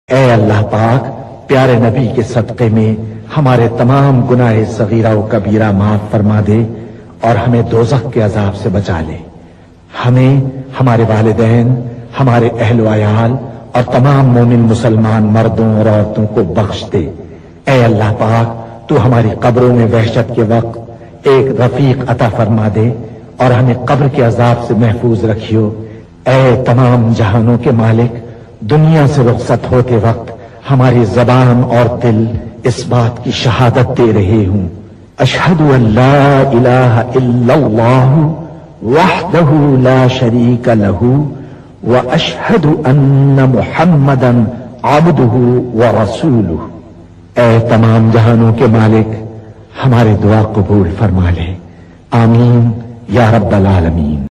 اے اللہ پاک، پیارے نبی کے صدقے میں ہمارے تمام گناہ صغیرہ و کبیرہ معاف فرما دے اور ہمیں دوزخ کے عذاب سے بچا لے. ہمیں، ہمارے والدین، ہمارے اہل و عیال اور تمام مومن مسلمان مردوں اور عورتوں کو بخش دے. اے اللہ پاک، تو ہماری قبروں میں وحشت کے وقت ایک رفیق عطا فرما دے اور ہمیں قبر کے عذاب سے محفوظ رکھیو. اے تمام جہانوں کے مالک، دنیا سے رخصت ہوتے وقت ہماری زبان اور دل اس بات کی شہادت دے رہے ہوں، اشہد ان لا الہ الا اللہ وحدہ لا شریک لہ واشہد ان محمدا عبدہ ورسولہ. اے تمام جہانوں کے مالک، ہمارے دعا قبول فرما لے. آمین یا رب العالمین.